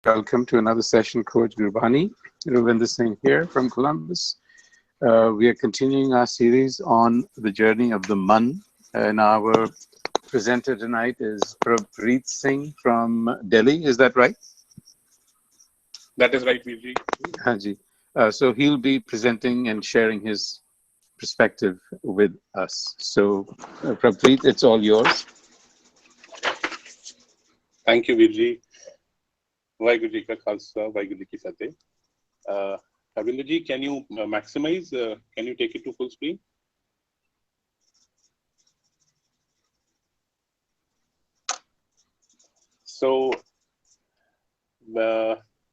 Welcome to another session, Khoj Gurbani. Ravinder Singh here from Columbus. We are continuing our series on the journey of the Munh, and our presenter tonight is Prabpreet Singh from Delhi. Is that right? That is right, Virji. Haji. So he'll be presenting and sharing his perspective with us. So, Prabpreet, it's all yours. Thank you, Virji. Vaheguru Ji Ka Khalsa, Vaheguru Ji Ki Fateh. Ravinder Ji, can you maximize? Can you take it to full screen? So,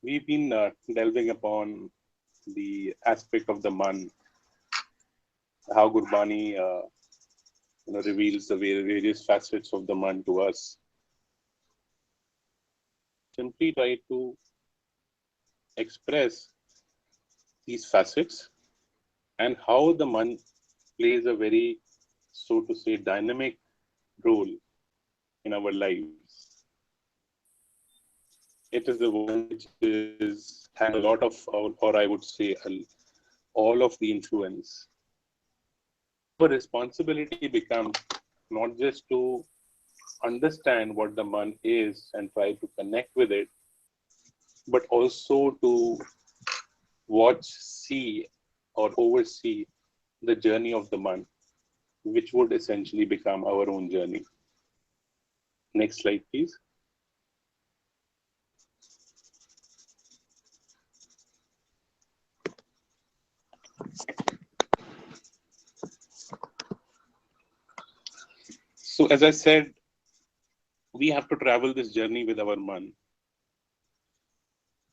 we've been delving upon the aspect of the Munh, how Gurbani reveals the various facets of the Munh to us. Simply try to express these facets and how the Munh plays a very, so to say, dynamic role in our lives. It is the one which has a lot of, or I would say, all of the influence. Our responsibility becomes not just to understand what the Munh is and try to connect with it, but also to watch, see, or oversee the journey of the Munh, which would essentially become our own journey. Next slide, please. So, as I said, we have to travel this journey with our Munh.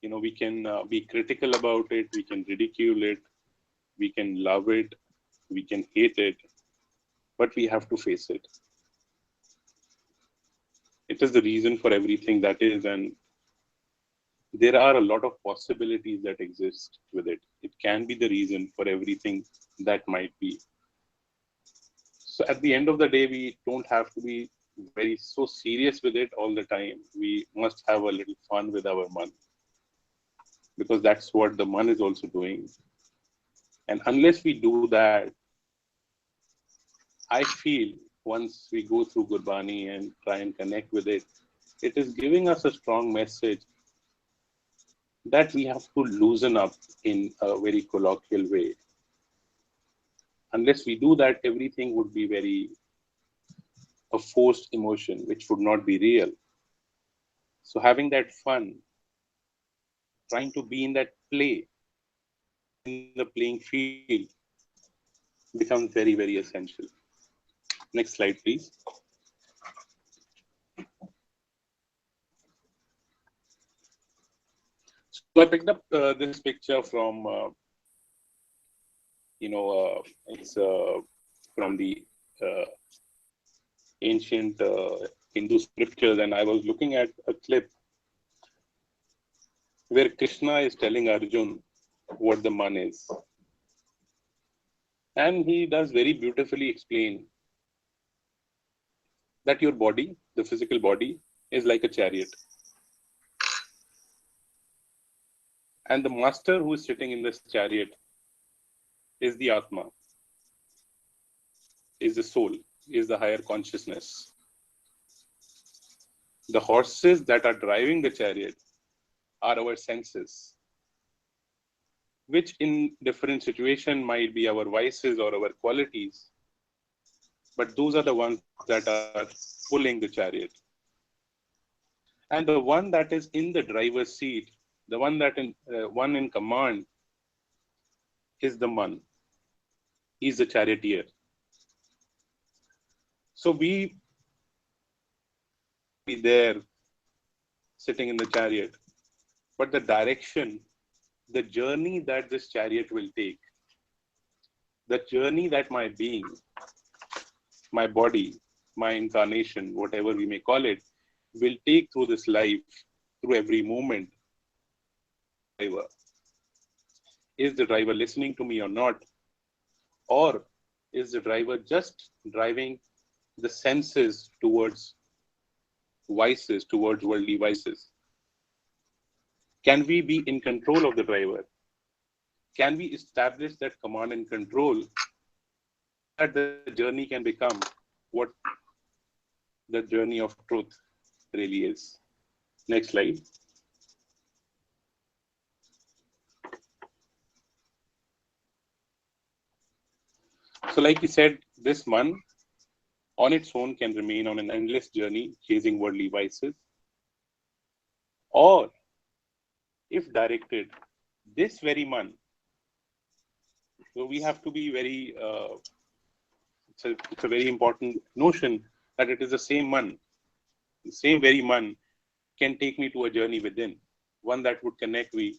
We can be critical about it, we can ridicule it, we can love it, we can hate it, but we have to face it. It is the reason for everything that is, and there are a lot of possibilities that exist with it. It can be the reason for everything that might be. So at the end of the day, we don't have to be very so serious with it all the time. We must have a little fun with our Munh, because that's what the Munh is also doing. And unless we do that, I feel once we go through Gurbani and try and connect with it, it is giving us a strong message that we have to loosen up in a very colloquial way. Unless we do that, everything would be very a forced emotion, which would not be real. So having that fun, trying to be in that play, in the playing field, becomes very, very essential. Next slide, please. So I picked up this picture from, it's from the ancient Hindu scriptures, and I was looking at a clip where Krishna is telling Arjun what the Munh is. And he does very beautifully explain that your body, the physical body, is like a chariot. And the master who is sitting in this chariot is the Atma, is the soul, is the higher consciousness. The horses that are driving the chariot are our senses, which in different situations might be our vices or our qualities, but those are the ones that are pulling the chariot. And the one that is in the driver's seat, the one that one in command, is the Munh. He's the charioteer. So we be there sitting in the chariot, but the direction, the journey that this chariot will take, the journey that my being, my body, my incarnation, whatever we may call it, will take through this life, through every moment. Is the driver listening to me or not? Or is the driver just driving the senses towards vices, towards worldly vices? Can we be in control of the driver? Can we establish that command and control that the journey can become what the journey of truth really is? Next slide. So like we said, this Munh on its own can remain on an endless journey chasing worldly vices. Or if directed, this very Munh, so we have to be very, it's a very important notion that it is the same Munh, the same very Munh can take me to a journey within, one that would connect me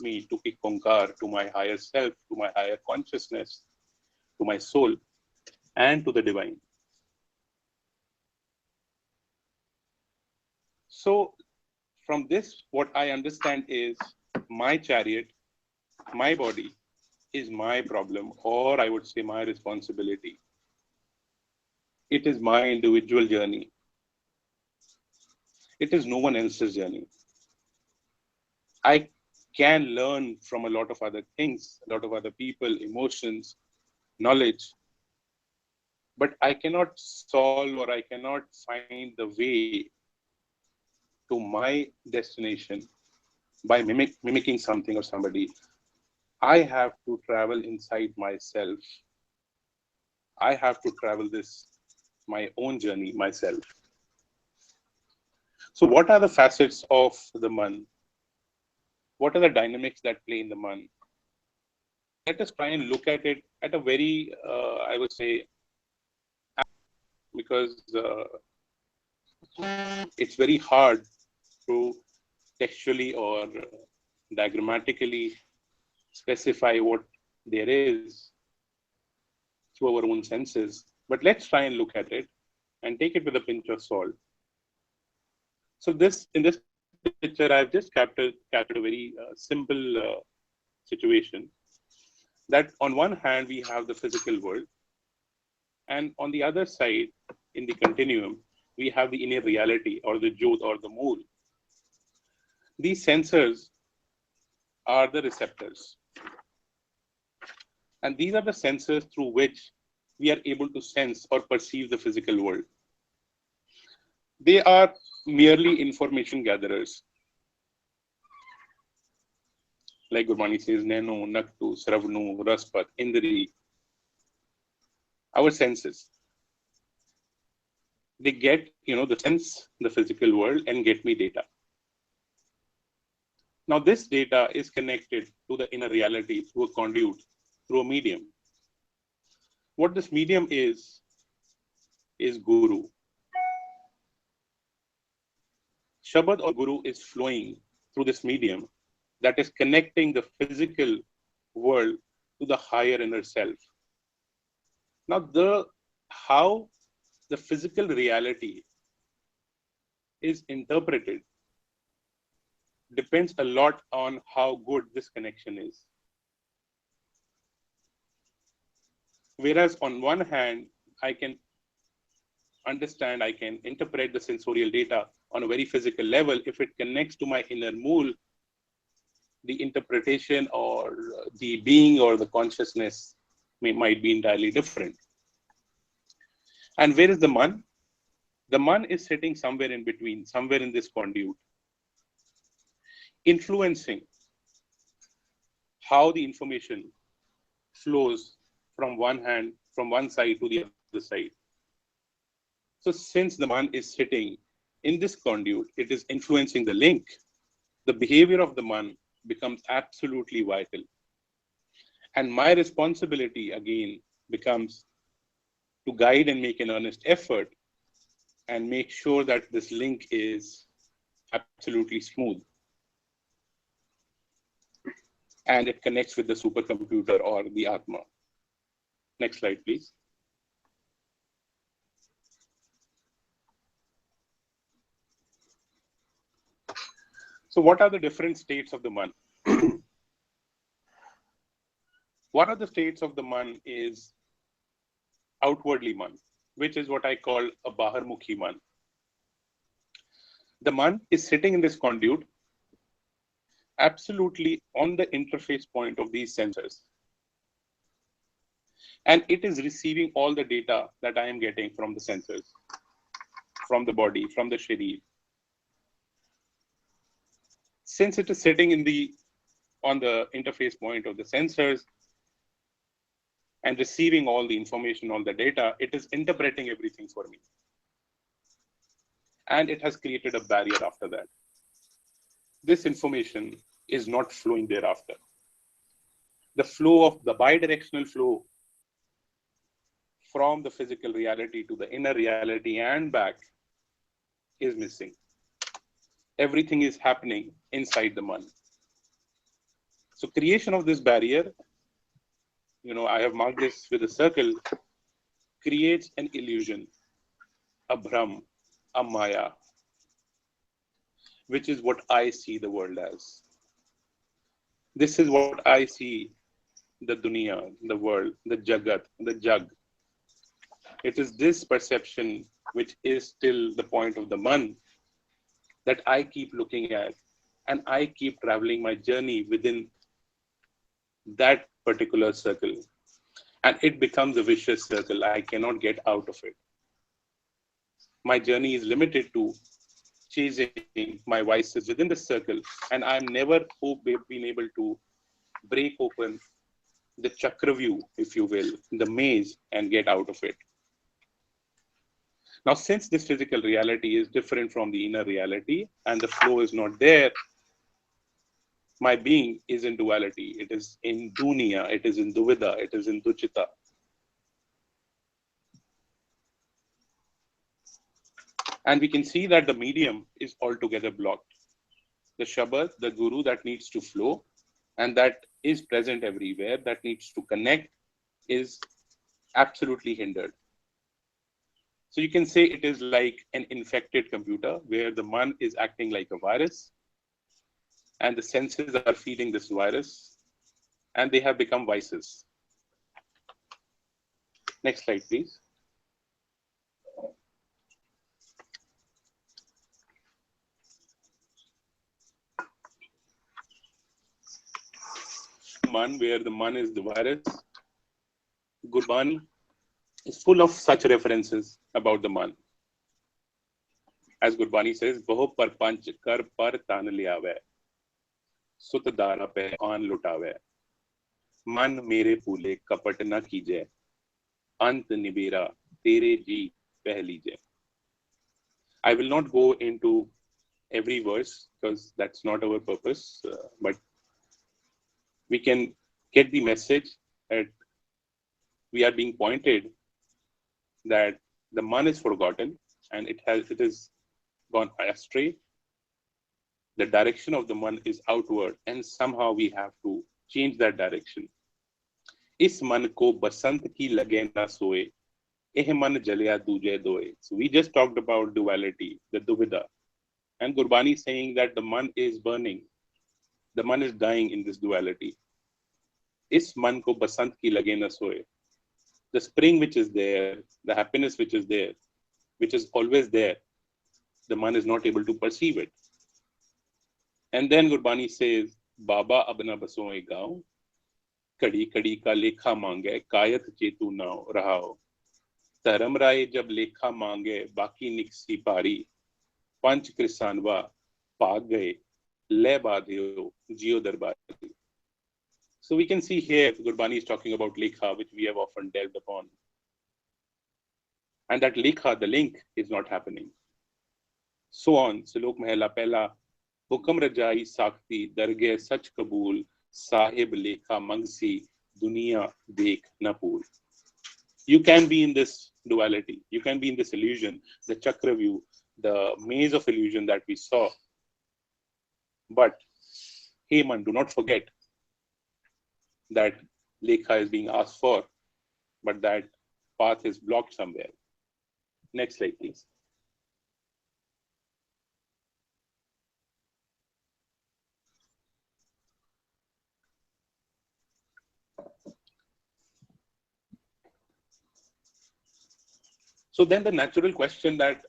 to a concur, to my higher self, to my higher consciousness, to my soul, and to the divine. So from this, what I understand is my chariot, my body is my problem, or I would say my responsibility. It is my individual journey. It is no one else's journey. I can learn from a lot of other things, a lot of other people, emotions, knowledge, but I cannot solve or I cannot find the way to my destination by mimicking something or somebody. I have to travel inside myself. I have to travel this, my own journey myself. So what are the facets of the Munh? What are the dynamics that play in the Munh? Let us try and look at it at a very, I would say, because it's very hard to textually or diagrammatically specify what there is through our own senses. But let's try and look at it and take it with a pinch of salt. So in this picture, I've just captured a very simple situation. That on one hand, we have the physical world. And on the other side, in the continuum, we have the inner reality or the jyot or the mool. These sensors are the receptors. And these are the sensors through which we are able to sense or perceive the physical world. They are merely information gatherers. Like Gurbani says, Nenu, Naktu, Sravnu, Raspat, Indri. Our senses. They get, the sense, the physical world and get me data. Now this data is connected to the inner reality through a conduit, through a medium. What this medium is Guru. Shabad or Guru is flowing through this medium that is connecting the physical world to the higher inner self. Now how the physical reality is interpreted depends a lot on how good this connection is. Whereas on one hand, I can understand, I can interpret the sensorial data on a very physical level. If it connects to my inner mool, the interpretation or the being or the consciousness might be entirely different. And where is the Munh? The Munh is sitting somewhere in between, somewhere in this conduit, influencing how the information flows from one side to the other side. So since the Munh is sitting in this conduit, it is influencing the link. The behavior of the Munh becomes absolutely vital. And my responsibility again becomes to guide and make an earnest effort and make sure that this link is absolutely smooth. And it connects with the supercomputer or the Atma. Next slide, please. So what are the different states of the Munh? One of the states of the Munh is outwardly Munh, which is what I call a Baharmukhi Munh. The Munh is sitting in this conduit absolutely on the interface point of these sensors. And it is receiving all the data that I am getting from the sensors, from the body, from the sharir. Since it is sitting on the interface point of the sensors and receiving all the information, all the data, it is interpreting everything for me. And it has created a barrier after that. This information is not flowing thereafter. The flow of the bidirectional flow from the physical reality to the inner reality and back is missing. Everything is happening inside the Munh. So creation of this barrier, I have marked this with a circle, creates an illusion, a bhram, a maya, which is what I see the world as. This is what I see the dunya, the world, the jagat, the jag. It is this perception which is still the point of the Munh that I keep looking at, and I keep traveling my journey within that particular circle. And it becomes a vicious circle. I cannot get out of it. My journey is limited to chasing my vices within the circle, and I'm never been able to break open the chakra view, if you will, the maze, and get out of it. Now, since this physical reality is different from the inner reality and the flow is not there, my being is in duality. It is in dunya, it is in duvida, it is in duchita. And we can see that the medium is altogether blocked. The Shabad, the Guru that needs to flow and that is present everywhere, that needs to connect, is absolutely hindered. So you can say it is like an infected computer where the Munh is acting like a virus and the senses are feeding this virus and they have become vices. Next slide, please. Munh, where the Munh is the virus. Gurbani is full of such references about the Munh. As Gurbani says, "Baho par panch kar par tan liyawe, sut dara pe an lutawe. Man mere pule kapat na kije, ant nibera tere ji peh lije." I will not go into every verse because that's not our purpose, but we can get the message that we are being pointed that the Munh is forgotten and it is gone astray. The direction of the Munh is outward and somehow we have to change that direction. Is मन को बसंत की लगे ना सोए, एह मन जलिया दूजे दोए. So we just talked about duality, the duvida. And Gurbani is saying that the Munh is burning. The Munh is dying in this duality. Is man ko basant ki lage na soe. The spring which is there, the happiness which is there, which is always there, the Munh is not able to perceive it. And then Gurbani says, Baba abna basoe gaon, kadi kadi ka lekha mange, kayat chetu na rahao. Dharam raye jab lekha mange, baki niksi pari, panch krisanwa, paag gaye, le badhyo, jio darbari. So we can see here, Gurbani is talking about lekha, which we have often delved upon. And that lekha, the link, is not happening. So on, Silok Mahela Pehla, Hukam Rajai Sakti, Darge Sach Kabul, Sahib Lekha Mangsi, Dunia Dekh Napur. You can be in this duality. You can be in this illusion, the chakra view, the maze of illusion that we saw. But, hey man, do not forget that lekha is being asked for, but that path is blocked somewhere. Next slide, please. So then the natural question that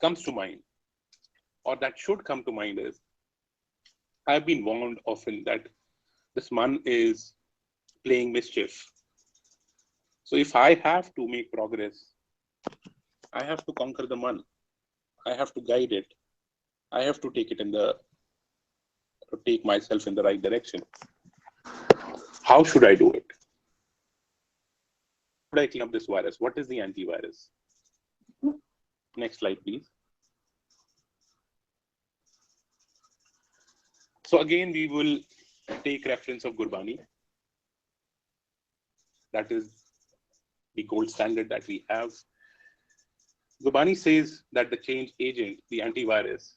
comes to mind, or that should come to mind, is I've been warned often that this Munh is playing mischief. So if I have to make progress, I have to conquer the Munh. I have to guide it. I have to take myself in the right direction. How should I do it? How should I clean up this virus? What is the antivirus? Next slide, please. So again, we will take reference of Gurbani. That is the gold standard that we have. Gurbani says that the change agent, the antivirus,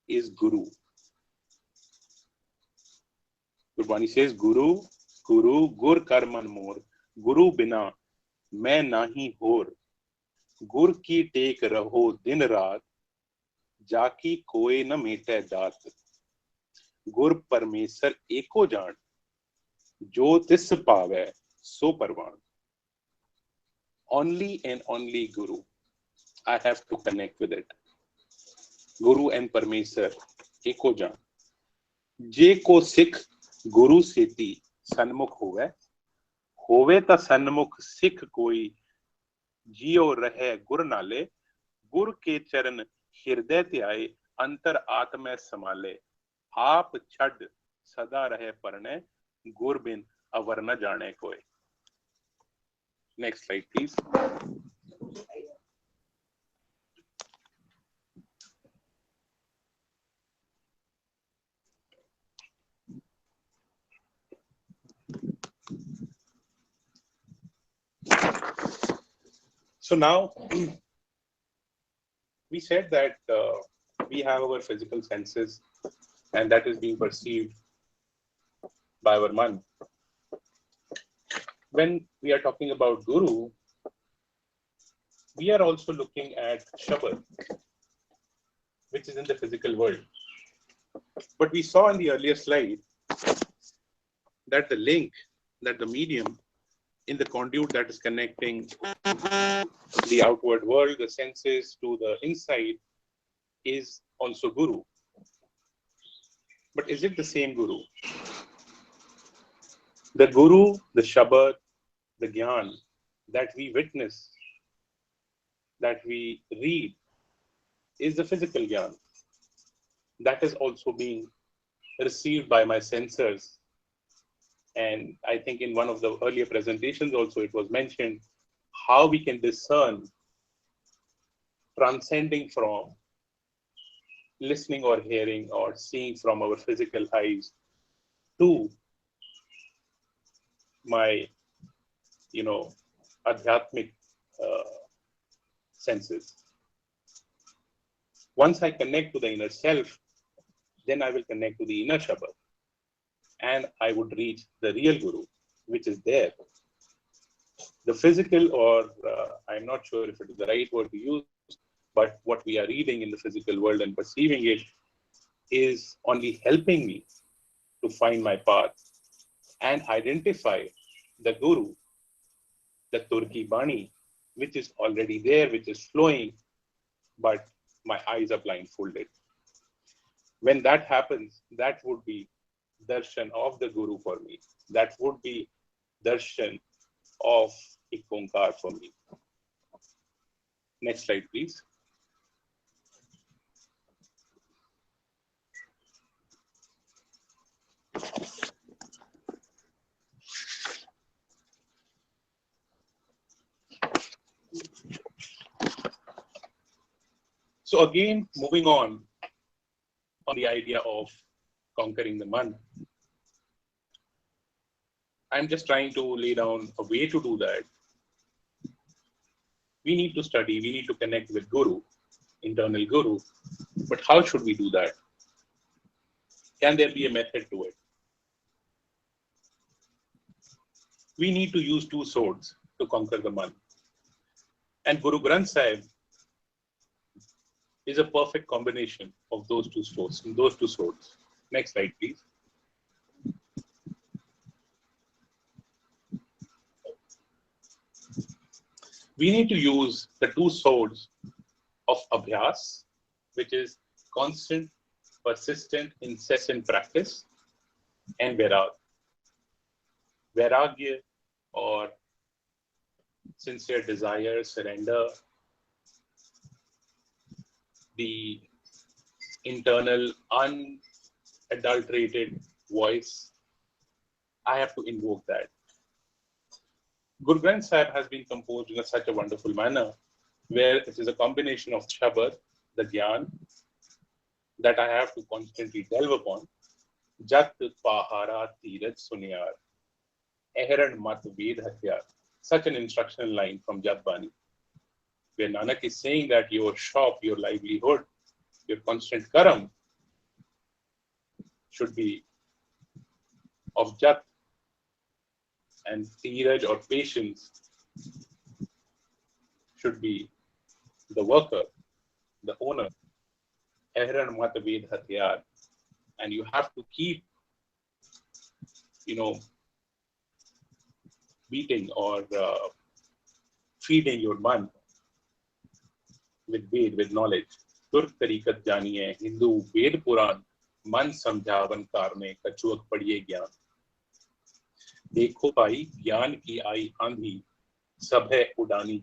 is Guru. Gurbani says, Guru, Gur karman mor, Guru bina, main nahi hor, Gur ki take raho din raat, Jaki koe na mete daat, Gur parmesar eko jaan, Jo tis paave, so parvan. Only and only Guru. I have to connect with it. Guru and Parmesar, eko jaan. Je ko Sikh Guru seti sanmukh hove ta sanmukh Sikh koi जियो रहे गुर नाले गुर के चरण हृदय त्याए अंतर आत्म समाले आप छड सदा रहे परने गुर बिन अवर न जाने कोई. Next slide, please. So now we said that we have our physical senses and that is being perceived by our Munh. When we are talking about Guru, we are also looking at Shabad, which is in the physical world. But we saw in the earlier slide that the link, that the medium in the conduit that is connecting the outward world, the senses to the inside is also Guru. But is it the same Guru? The Guru, the Shabad, the Gyan that we witness, that we read, is the physical Gyan. That is also being received by my sensors. And I think in one of the earlier presentations also it was mentioned how we can discern transcending from listening or hearing or seeing from our physical eyes to my, adhyatmic senses. Once I connect to the inner self, then I will connect to the inner Shabad. And I would reach the real Guru, which is there. The physical, or I'm not sure if it is the right word to use, but what we are reading in the physical world and perceiving it is only helping me to find my path and identify the Guru, the Turki Bani, which is already there, which is flowing, but my eyes are blindfolded. When that happens, that would be darshan of the Guru for me. That would be darshan of a concur for me. Next slide, please. So again, moving on the idea of conquering the Munh. I'm just trying to lay down a way to do that. We need to study, we need to connect with Guru, internal Guru, but how should we do that? Can there be a method to it? We need to use two swords to conquer the Munh. And Guru Granth Sahib is a perfect combination of those two swords. Next slide, please. We need to use the two swords of Abhyas, which is constant persistent, incessant practice, and vairag. Vairagya, or sincere desire, surrender, the internal, unadulterated voice. I have to invoke that. Guru Granth Sahib has been composed in such a wonderful manner, where it is a combination of Shabad, the Gyan, that I have to constantly delve upon. Jat pahara tiraj sunyar, ehran mat ved hatyar. Such an instructional line from Gurbani, where Nanak is saying that your shop, your livelihood, your constant karam should be of Jat, and tiraj or patience should be the worker, the owner. Ehran mat ved hatyar. And you have to keep, beating or feeding your man with Ved, with knowledge. Turk tariqat janiye, Hindu Ved Puran, man samjhavan karne, kachuak padhiye gyan. देखो भाई ज्ञान की आई आंधी सब है उड़ानी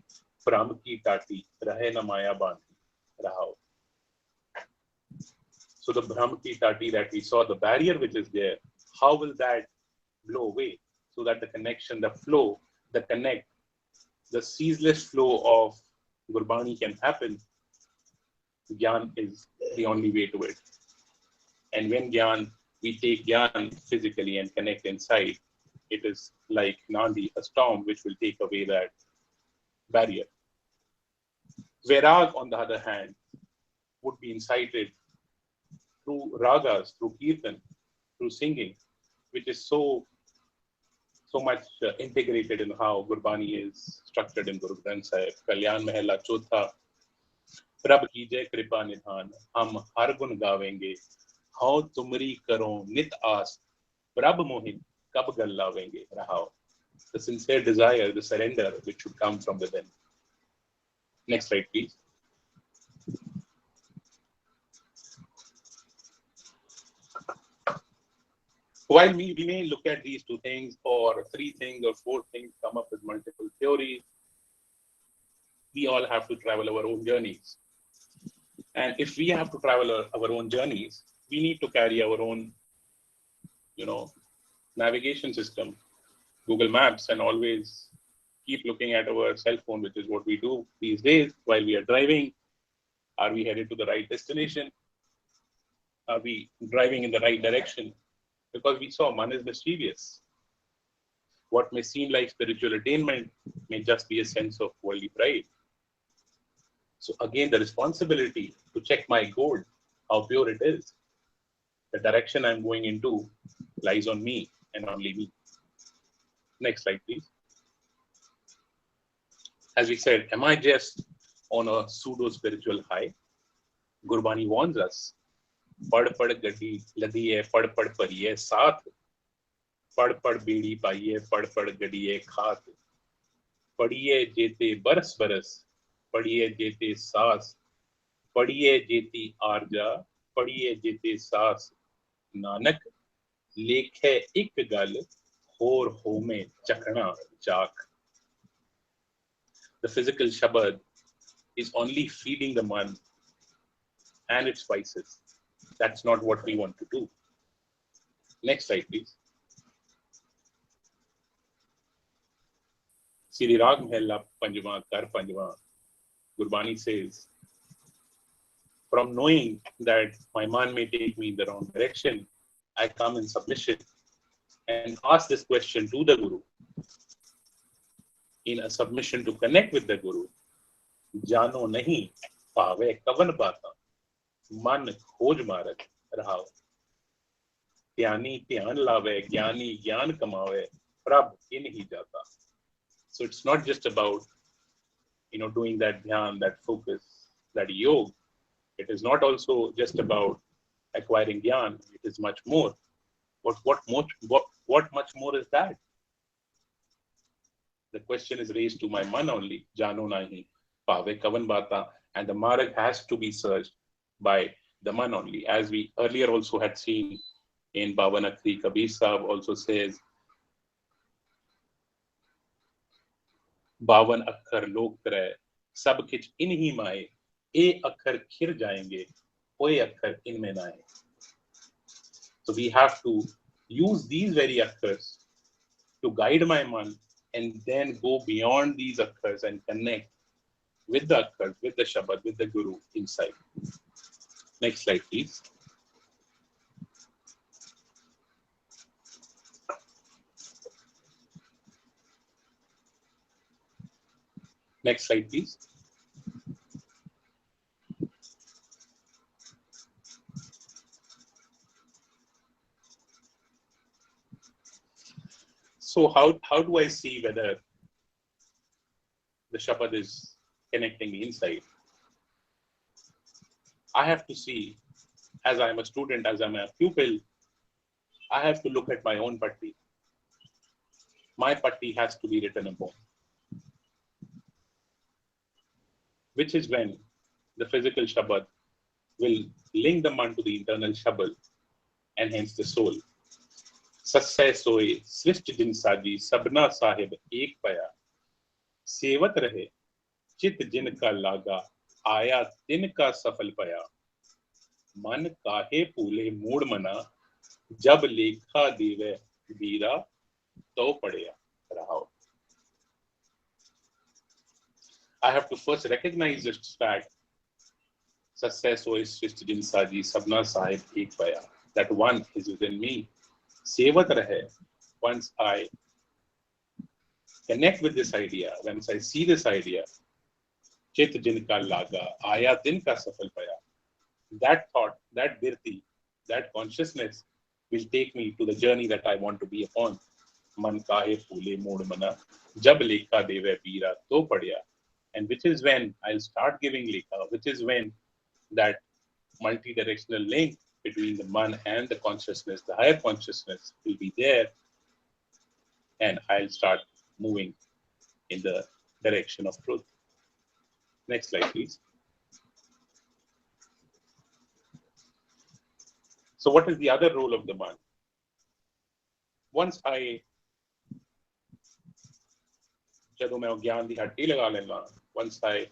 भ्रम की टाटी रहे न माया बांधी रहाओ. So the Brahm ki tati that we saw, the barrier which is there, how will that blow away so that the connection, the flow, the connect, the ceaseless flow of Gurbani can happen? Gyan is the only way to it. And when Gyan, we take Gyan physically and connect inside, it is like Nandi, a storm which will take away that barrier. Vairag, on the other hand, would be incited through ragas, through kirtan, through singing, which is so much integrated in how Gurbani is structured in Guru Granth Sahib. Kalyan Mahela Chotha, Prabh ki jai kripa nidhan, hum har gun gavenge, how tumri karo nit aas, Prabh mohin kab gal lavenge, rahao. The sincere desire, the surrender which should come from within. Next slide, please. While we may look at these two things or three things or four things, come up with multiple theories, we all have to travel our own journeys. And if we have to travel our own journeys, we need to carry our own, navigation system, Google Maps, and always keep looking at our cell phone, which is what we do these days while we are driving. Are we headed to the right destination? Are we driving in the right direction? Because we saw man is mischievous. What may seem like spiritual attainment may just be a sense of worldly pride. So again, the responsibility to check my gold, how pure it is. The direction I'm going into lies on me and only me. Next slide, please. As we said, am I just on a pseudo-spiritual high? Gurbani warns us. पढ़ पढ़ गड्डी लदी है पढ़ पढ़ परिये साथ पढ़ पढ़ बीड़ी पाइये पढ़ पढ़ गड्डिये खात पढ़िए जेते बरस बरस पढ़िए जेते सास पढ़िए जेती आरजा पढ़िए जेते सास नानक लेखे एक गल होर हो में चखना चाक. The physical shabad is only feeding the man and its vices. That's not what we want to do. Next slide, please. Siri Rag Mahela Panjwa Kar Panjwa. Gurbani says, from knowing that my man may take me in the wrong direction, I come in submission and ask this question to the Guru. In a submission to connect with the Guru, Jano nahi paave kavan bata. मन खोज मारत रहाओ. ज्ञानी ध्यान लावे, ज्ञानी ज्ञान कमावे, प्रभ इन ही जाता. So it's not just about doing that dhyan, that focus, that yoga. It is not also just about acquiring jnana. It is much more. What much more is that? The question is raised to my man only. Jano nahi, pave kavan bata, and the marg has to be searched by the man only. As we earlier also had seen in Bawan Akhri, Kabir Sahib also says, बावन अक्षर लोग तरह सब किच इन ही माए ए अक्षर खिर जाएंगे कोई अक्षर इनमें ना आए. So we have to use these very akshars to guide my mind and then go beyond these akshars and connect with the akshars, with the Shabad, with the Guru inside. Next slide, please. Next slide, please. So how do I see whether the Shabad is connecting me inside? I have to see, as I'm a student, as I'm a pupil, I have to look at my own patti. My patti has to be written upon, which is when the physical Shabad will link the man to the internal Shabad and hence the soul. सच्चे सोए सृष्टि जिन साजी सबना साहिब एक पया सेवत रहे चित जिन का लागा आया दिन का सफल पया मन काहे पूले मूड मना जब लेखा देवे वीरा तो पड़या रहाओ. I have to first recognize this fact. सच्चे सोए सृष्टि जिन साजी सबना साहिब एक पया, that one is within me. Sevat rahe. Once I connect with this idea, once I see this idea, chit jin ka laga, aya din ka safal paya. That thought, that virti, that consciousness will take me to the journey that I want to be upon. Man kahe phule mood mana, jab lekha deve veera to padya. And which is when I'll start giving lekha, which is when that multi-directional link between the man and the consciousness, the higher consciousness will be there, and I'll start moving in the direction of truth. Next slide, please. So what is the other role of the man? Once I once I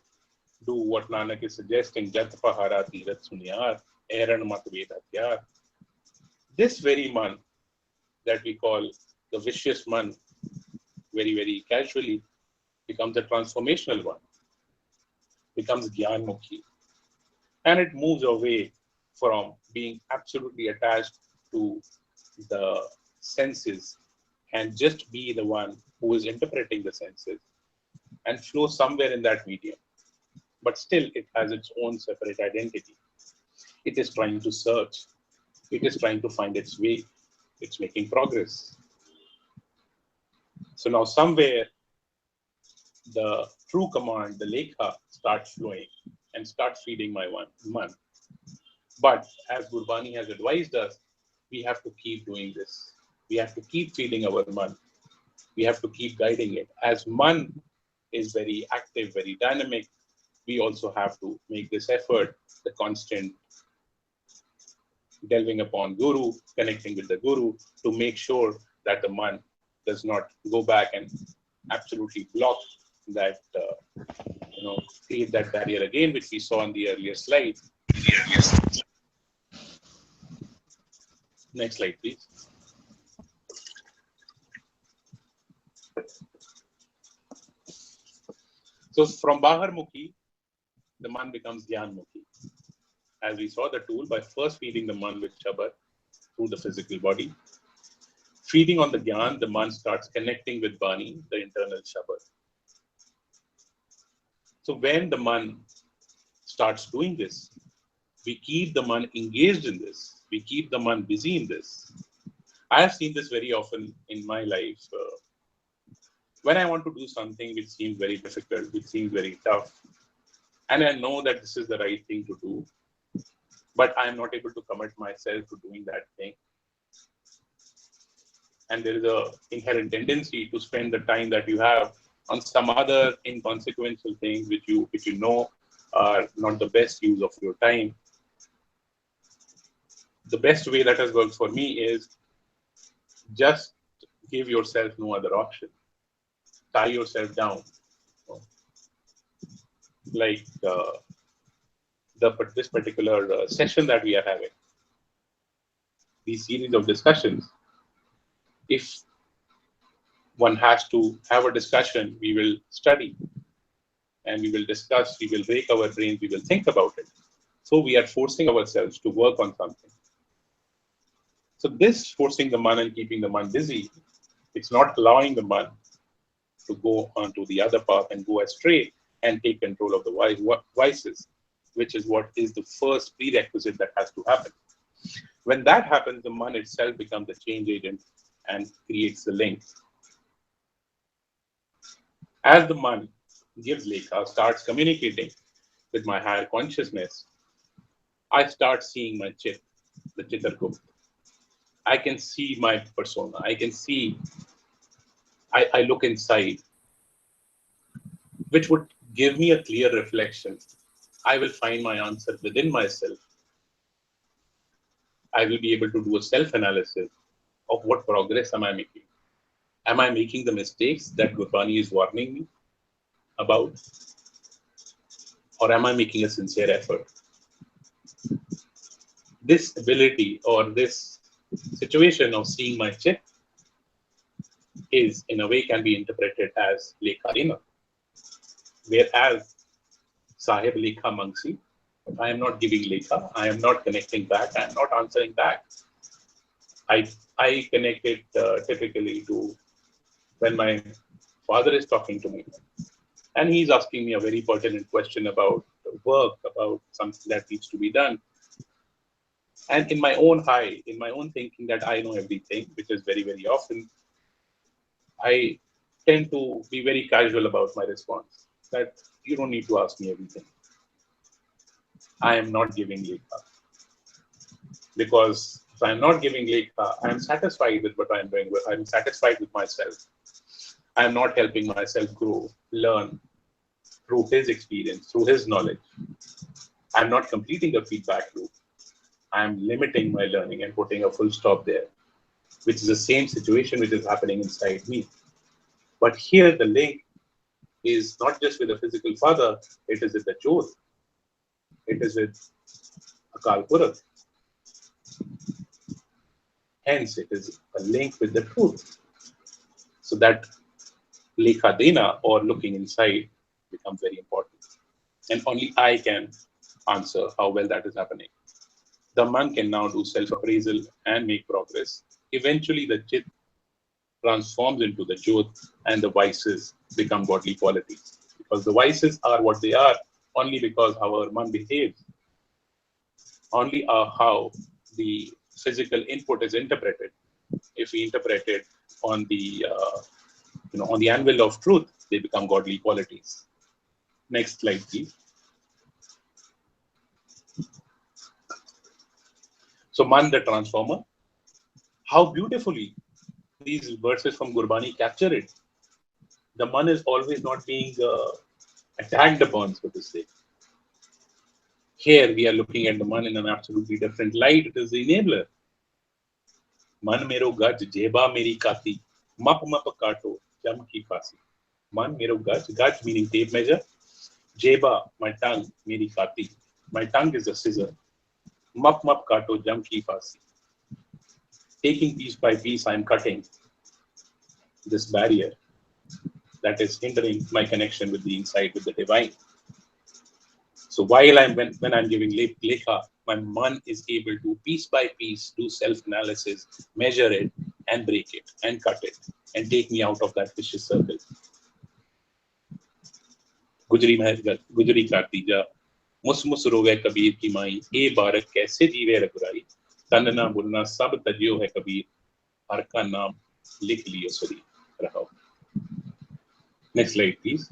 do what Nanak is suggesting, Jat Pahara Tirat Sunyar, Aaron Matveda Tyar, this very man that we call the vicious man, very, very casually, becomes a transformational one, becomes Gyan Mukhi. And it moves away from being absolutely attached to the senses and just be the one who is interpreting the senses and flow somewhere in that medium. But still, it has its own separate identity. It is trying to search. It is trying to find its way. It's making progress. So now somewhere, the true command, the lekha, starts flowing and starts feeding my man. But as Gurbani has advised us, we have to keep doing this. We have to keep feeding our man. We have to keep guiding it. As man is very active, very dynamic, we also have to make this effort, the constant delving upon Guru, connecting with the Guru, to make sure that the man does not go back and absolutely block that, create that barrier again, which we saw on the earlier slide. Next slide, please. So from Bahar Mukhi, the man becomes Gyan Mukhi. As we saw the tool, by first feeding the man with Shabad through the physical body. Feeding on the Gyan, the man starts connecting with Bani, the internal Shabad. So when the man starts doing this, we keep the man engaged in this. We keep the man busy in this. I have seen this very often in my life. When I want to do something which seems very difficult, which seems very tough, and I know that this is the right thing to do, but I am not able to commit myself to doing that thing. And there is an inherent tendency to spend the time that you have on some other inconsequential things which you know are not the best use of your time. the best way that has worked for me is just give yourself no other option. Tie yourself down. Like this particular session that we are having, these series of discussions, if one has to have a discussion, we will study and we will discuss, we will break our brains, we will think about it. So we are forcing ourselves to work on something. So this forcing the mind and keeping the mind busy, it's not allowing the mind to go onto the other path and go astray and take control of the vices, which is what is the first prerequisite that has to happen. When that happens, the mind itself becomes the change agent and creates the link. As the mind gives lekha, starts communicating with my higher consciousness, I start seeing my chit, the chitargupta. I can see my persona. I can see, I look inside, which would give me a clear reflection. I will find my answer within myself. I will be able to do a self-analysis of what progress am I making. Am I making the mistakes that Gurbani is warning me about? Or am I making a sincere effort? This ability or this situation of seeing my chit is, in a way, can be interpreted as Lekha Dena. Whereas Sahib Lekha Mangsi, I am not giving Lekha, I am not connecting back, I am not answering back. I connect it typically to when my father is talking to me and he's asking me a very pertinent question about work, about something that needs to be done. And in my own thinking that I know everything, which is very, very often, I tend to be very casual about my response, that you don't need to ask me everything. I am not giving lekha. Because if I'm not giving lekha, I'm satisfied with what I'm doing. I'm satisfied with myself. I'm not helping myself grow, learn through his experience, through his knowledge. I'm not completing a feedback loop. I'm limiting my learning and putting a full stop there, which is the same situation which is happening inside me. But here the link is not just with the physical father, it is with the Jodh. It is with Akal Purakh. Hence, it is a link with the truth. So that Lekha Dena, or looking inside, becomes very important. And only I can answer how well that is happening. The man can now do self-appraisal and make progress. Eventually, the chit transforms into the Jodh and the vices become godly qualities. Because the vices are what they are only because how our man behaves, only how the physical input is interpreted. If we interpret it on the on the anvil of truth, they become godly qualities. Next slide, please. So, man the transformer. How beautifully these verses from Gurbani capture it. The man is always not being attacked upon, so to say. Here we are looking at the man in an absolutely different light. It is the enabler. Man mero gaj, jeba meri kati, map kato, jam ki fasi. Man mero gaj meaning tape measure. Jeba, my tongue, meri kati. My tongue is a scissor. Map kato, jam ki fasi. Taking piece by piece, I am cutting this barrier that is hindering my connection with the inside, with the divine. So while when I'm giving lekha, my man is able to piece by piece do self-analysis, measure it, and break it, and cut it, and take me out of that vicious circle. गुजरी कार्तीजा मुस रोवे कबीर की माई ए बारक कैसे जीवे रघुराई तन ना बुलना सब तजियो है कबीर हर का नाम लिख लियो सरी रहो. Next slide, please.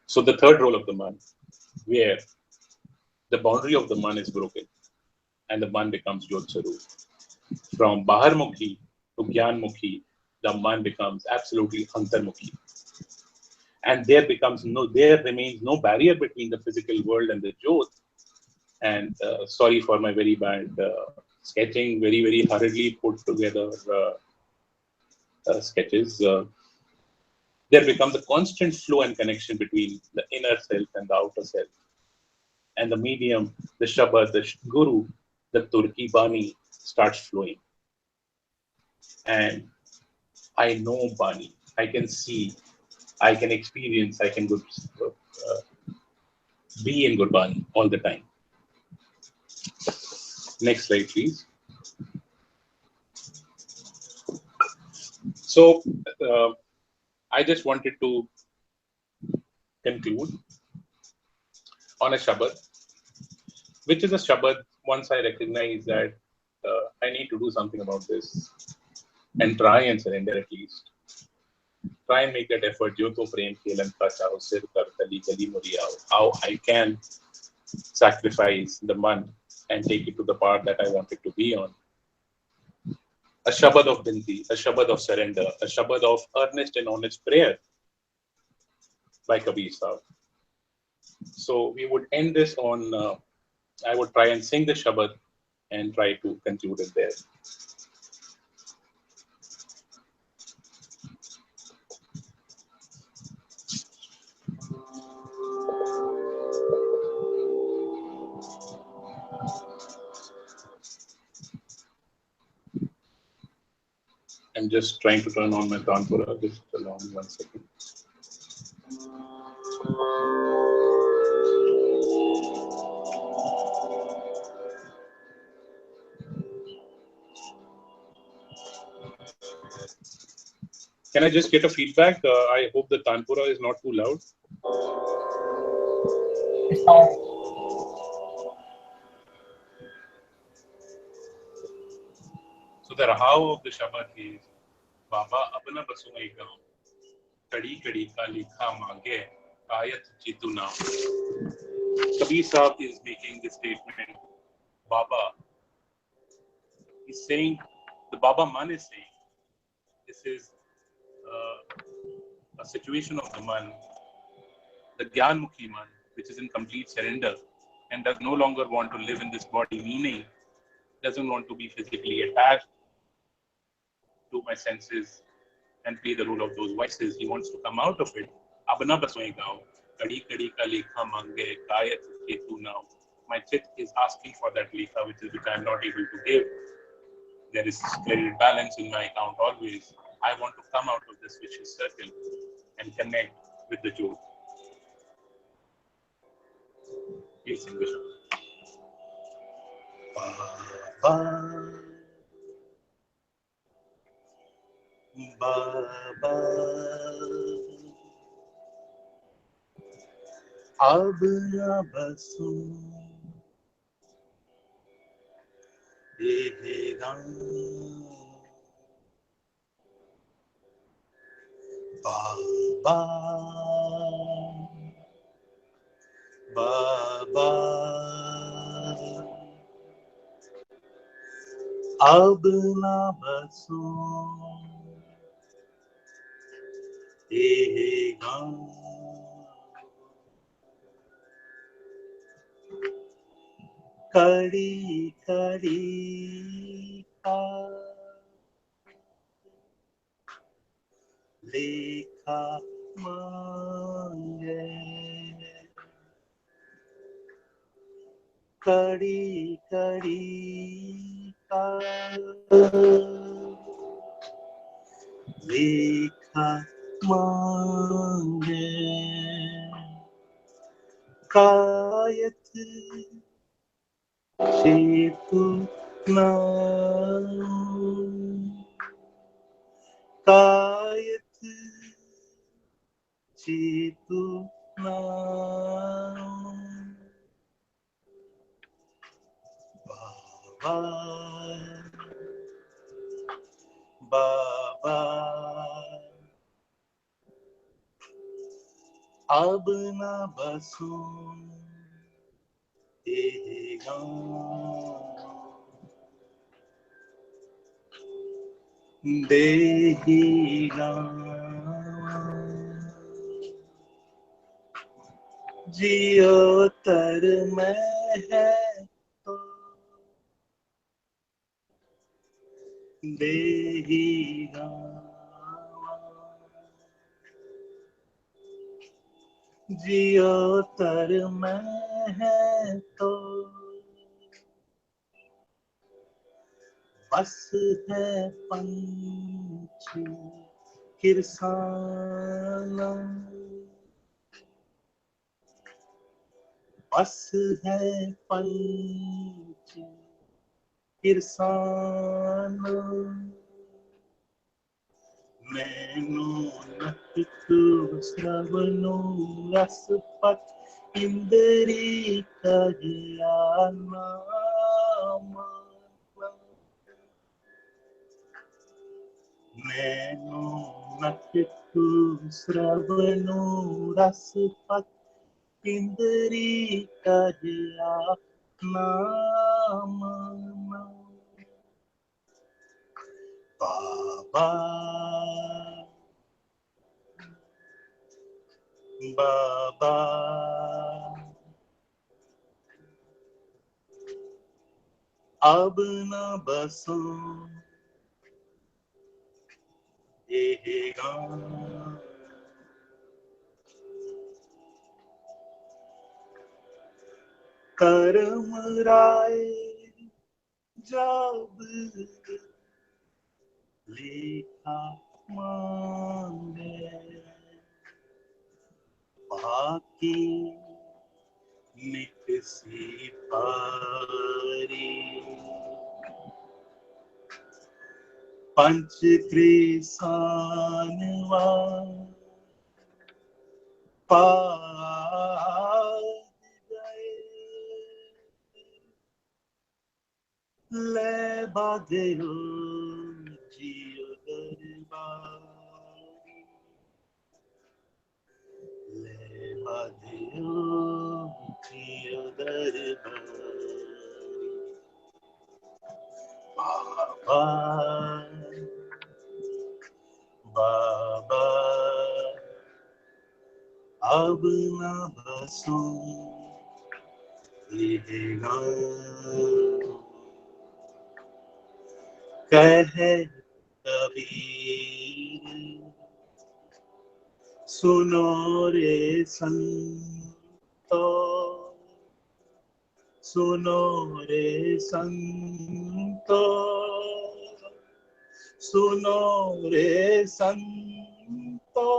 So the third role of the man, where the boundary of the man is broken and the man becomes Jodh Sarup. From Baharmukhi to Gyanmukhi, the man becomes absolutely Antarmukhi. and there remains no barrier between the physical world and the Jyot. And sorry for my very bad sketching, very hurriedly put together sketches. There becomes a constant flow and connection between the inner self and the outer self. And the medium, the Shabad, the Guru, the Turki Bani starts flowing. And I know Bani. I can see, I can experience, I can be in Gurbani all the time. Next slide, please. So, I just wanted to conclude on a Shabad, which is a Shabad once I recognize that I need to do something about this and try and surrender at least. Try and make that effort. Jyoto prem kelan ka chao sir kar kali kali muriyao. How I can sacrifice the man and take it to the path that I want it to be on. A Shabad of Binti, a Shabad of surrender, a Shabad of earnest and honest prayer by Kabir Sahib. So we would end this on, I would try and sing the Shabad and try to conclude it there. I'm just trying to turn on my Tanpura. Just allow me 1 second. Can I just get a feedback? I hope the Tanpura is not too loud. So the Rahav of the Shabad is Baba Abna Basungai Gaon. Kadi Kadi Ka Likha Mange Ayat Chituna. Kabir Sahib is making this statement. Baba is saying, the Baba Man is saying, this is a situation of the Man, the Gyanmukhi Man, which is in complete surrender and does no longer want to live in this body, meaning doesn't want to be physically attached to my senses and play the role of those voices. He wants to come out of it. Abna basoi gao, kadi kadi ka lekha mange, kayat ketu now. My chit is asking for that lekha, which I am not able to give. There is credit balance in my account always. I want to come out of this vicious circle and connect with the Jyot. Please sing the Baba, Baba, ab na basu gam. Baba, Baba, ab na basu gam. Kadi kadi ka lekha mange, kadi kadi ka lekha mange, kayat Chitu now, Kayat Chitu now, Baba, Baba, Abna Basu Dehi जियो तर में है तो दे ही गावा जियो तर में है तो बस है पंछी किरसाना बस है पंछी किरसाना मैनू नटकू श्रवणु रसपत इंद्री कहिया नाम मैनू नटकू श्रवणु रसपत इंद्री कहिया नाम बाबा बाबा अब न बसो ये गाँव करम राय जब लेखा मांगे बाकी निकसी पारी पंच कृसानवा पाद गए ले बाधे हो जियो दरबारी ले बाधे हो जियो दरबारी बाबा बाबा अब न बसो ये गाँव कहे कबीर सुनो रे संतो सुनो रे संतो सुनो रे संतो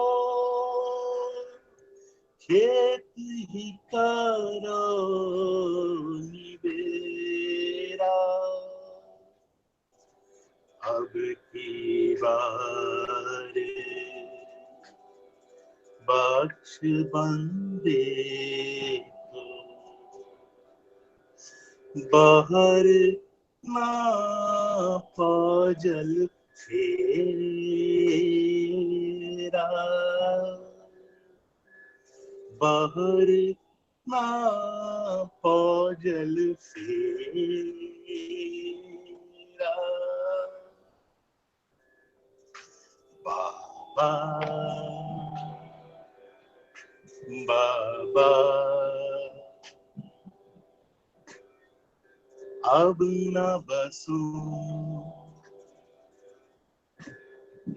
खेत ही करो निबेरा अब की बार बख्श बंदे को बाहर ना पाजल फेरा बाहर ना पाजल फेरा बाबा बाबा अब न बसो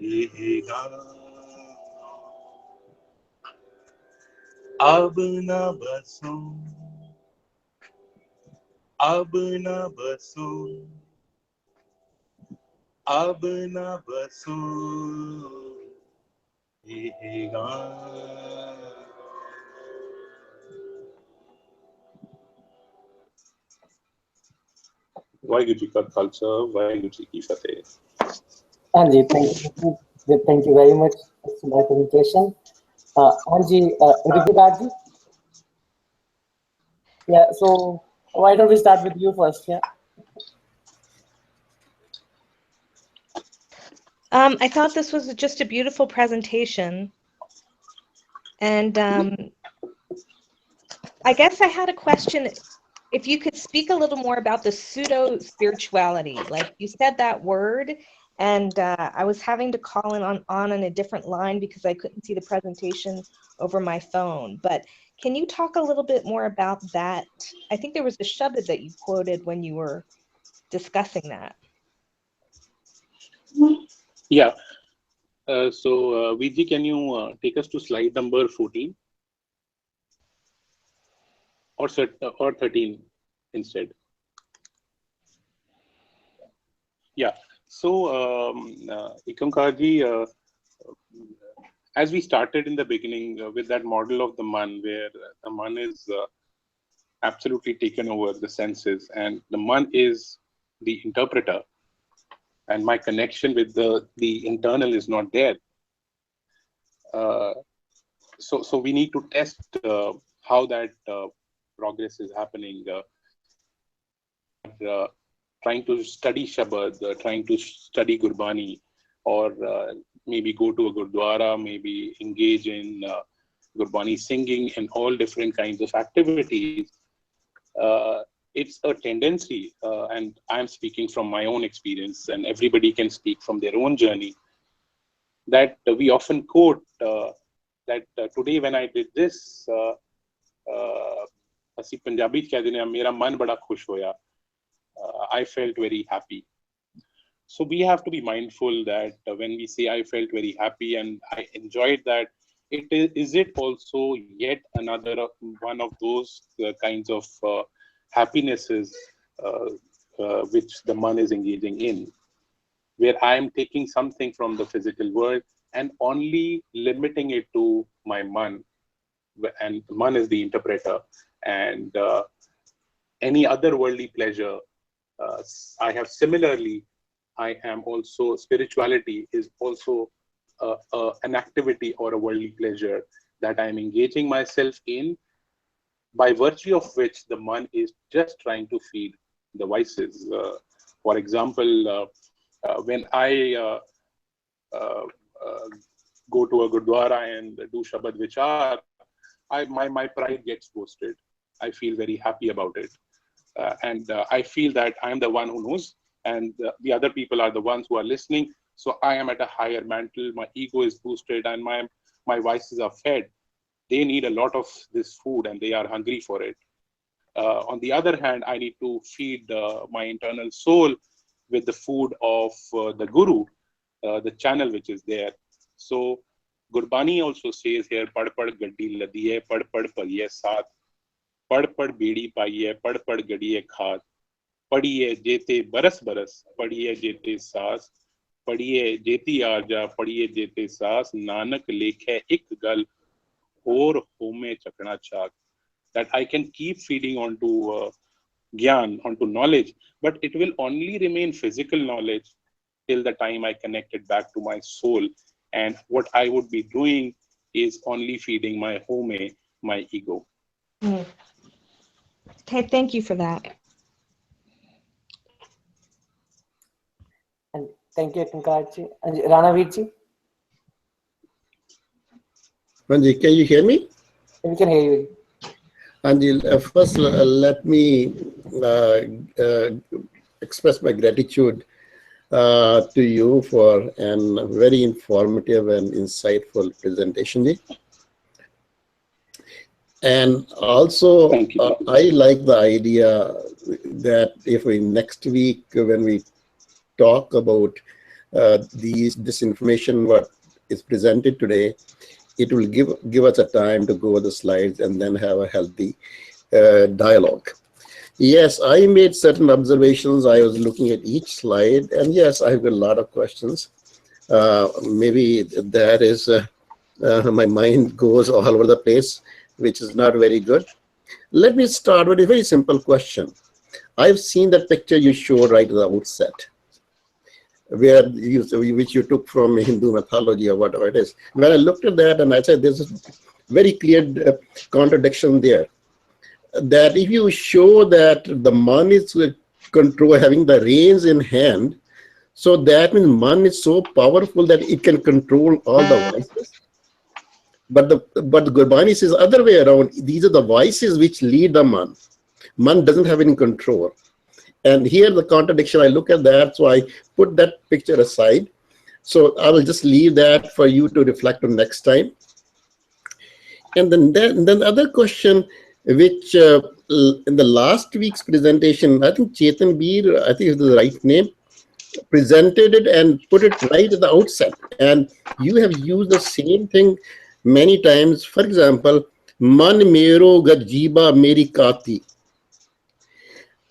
ये गाँव अब न बसो अब न बसो अब न बसो ये गाँव वाहिगुरु जी का खालसा वाहिगुरु जी की फतेह हाँ जी, thank you very much for my presentation. हाँ जी, Ripudat ji. Yeah, so why don't we start with you first? Yeah. I thought this was just a beautiful presentation, and I guess I had a question. If you could speak a little more about the pseudo spirituality, like you said that word, and I was having to call in on a different line because I couldn't see the presentation over my phone. But Can you talk a little bit more about that? I think there was a shabad that you quoted when you were discussing that. Yeah. So, Vijay, can you take us to slide number 14 or 13 instead? Yeah. So, Ikamkarji, as we started in the beginning with that model of the Munh, where the Munh is absolutely taken over the senses, and the Munh is the interpreter, and my connection with the internal is not there. So we need to test how that progress is happening. Trying to study Shabad, trying to study Gurbani, or maybe go to a Gurdwara, maybe engage in Gurbani singing and all different kinds of activities. It's a tendency, and I'm speaking from my own experience, and everybody can speak from their own journey, that we often quote that today when I did this, ਅਸੀਂ ਪੰਜਾਬੀ ਚ ਕਹਿ ਦਿੰਦੇ ਹਾਂ ਮੇਰਾ ਮਨ ਬੜਾ ਖੁਸ਼ ਹੋਇਆ. I felt very happy. So we have to be mindful that when we say I felt very happy and I enjoyed that, is it also yet another one of those kinds of happinesses which the Munh is engaging in, where I am taking something from the physical world and only limiting it to my Munh, and Munh is the interpreter, and any other worldly pleasure. I have similarly, I am also, spirituality is also an activity or a worldly pleasure that I am engaging myself in, by virtue of which the Munh is just trying to feed the vices. For example, when I go to a Gurdwara and do Shabad Vichar, my pride gets boosted. I feel very happy about it. And I feel that I'm the one who knows, and the other people are the ones who are listening. So I am at a higher mantle, my ego is boosted, and my vices are fed. They need a lot of this food and they are hungry for it. On the other hand, I need to feed my internal soul with the food of the Guru, the channel which is there. So Gurbani also says here, pad pad gaddi ladiye, pad pad pariye saath, pad pad beedi paiye, pad pad gadiye khaat, padiye jete baras baras, padiye jete saas, padiye jeti arja, padiye jete saas, nanak lekhe ik gal, or home chakna chak. That I can keep feeding onto gyan, onto knowledge, but it will only remain physical knowledge till the time I connect it back to my soul. And what I would be doing is only feeding my home, my ego. Okay, thank you for that. And thank you, Kankarji. And Ranavirji? Manji, can you hear me? We can hear you. Anji, first let me express my gratitude to you for a very informative and insightful presentation. And also, I like the idea that if we next week, when we talk about this information, what is presented today, it will give us a time to go over the slides and then have a healthy dialogue. Yes, I made certain observations. I was looking at each slide, and yes, I have got a lot of questions. Maybe that is my mind goes all over the place, which is not very good. Let me start with a very simple question. I've seen that picture you showed right at the outset, which you took from Hindu mythology or whatever it is. When I looked at that, and I said, there's a very clear contradiction there. That if you show that the Munh is having the reins in hand, so that means Munh is so powerful that it can control all the voices. But the Gurbani says other way around. These are the voices which lead the Munh. Munh doesn't have any control. And here the contradiction, I look at that, so I put that picture aside. So I will just leave that for you to reflect on next time. And then the other question, which in the last week's presentation, I think Chetan Beer, I think is the right name, presented it and put it right at the outset. And you have used the same thing many times. For example, man mero gajiba meri kati.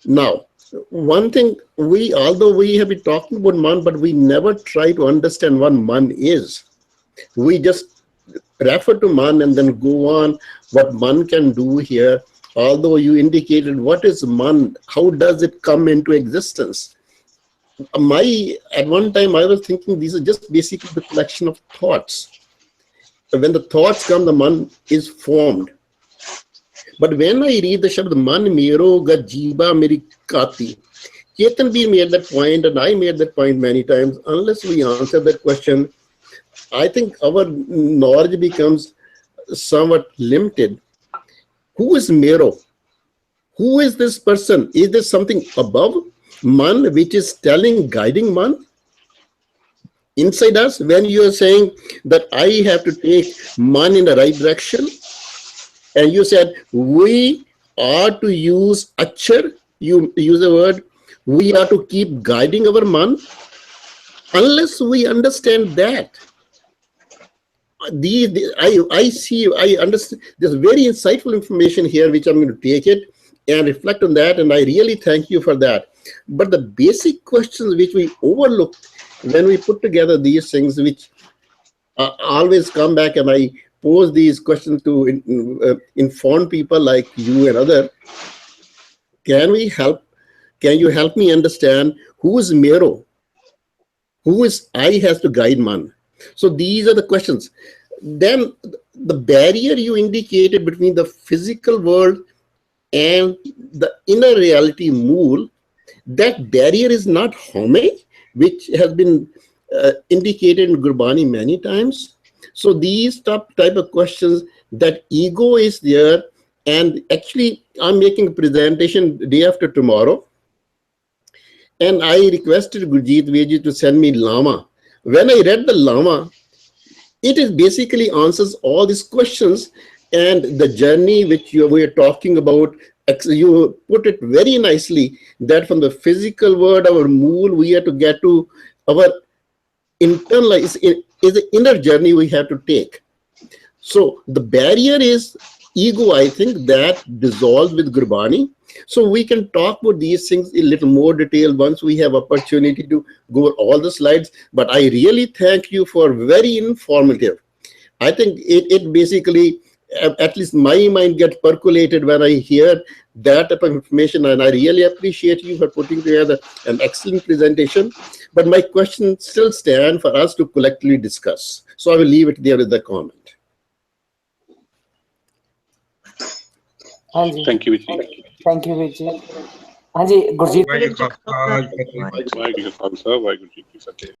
Now, one thing, although we have been talking about man, but we never try to understand what man is. We just refer to man and then go on what man can do here. Although you indicated what is man, how does it come into existence? At one time I was thinking these are just basically the collection of thoughts. When the thoughts come, the man is formed. But when I read the Shabd man mero gajiba meri kati, Chetan Beer made that point and I made that point many times. Unless we answer that question, I think our knowledge becomes somewhat limited. Who is Mero? Who is this person? Is there something above man which is guiding man inside us? When you are saying that I have to take man in the right direction, and you said we are to use achar, you use the word, we are to keep guiding our man. Unless we understand that, I understand. There's very insightful information here, which I'm going to take it and reflect on that, and I really thank you for that. But the basic questions which we overlook when we put together these things, which always come back, and I pose these questions to inform people like you and other. Can you help me understand who is Mero? Who is I has to guide man? So these are the questions. Then the barrier you indicated between the physical world and the inner reality mool, that barrier is not home, which has been indicated in Gurbani many times. So these type of questions, that ego is there, and actually I'm making a presentation day after tomorrow, and I requested Gurjeet Veji to send me Lama. When I read the Lama, it is basically answers all these questions, and the journey which we are talking about, you put it very nicely, that from the physical world, our mool, we have to get to our internal, is the inner journey we have to take. So the barrier is ego, I think, that dissolves with Gurbani. So we can talk about these things in a little more detail once we have opportunity to go over all the slides. But I really thank you for very informative. I think it basically, at least my mind gets percolated when I hear that type of information, and I really appreciate you for putting together an excellent presentation. But my questions still stand for us to collectively discuss. So I will leave it there with the comment. Thank you, Vijay. Thank you, Vijay. Hanji, Gurjeet. Waheguru ji ਕਾ ਖਾਲਸਾ, ਵਾਹਿਗੁਰੂ ਜੀ ਕੀ ਫਤਿਹ।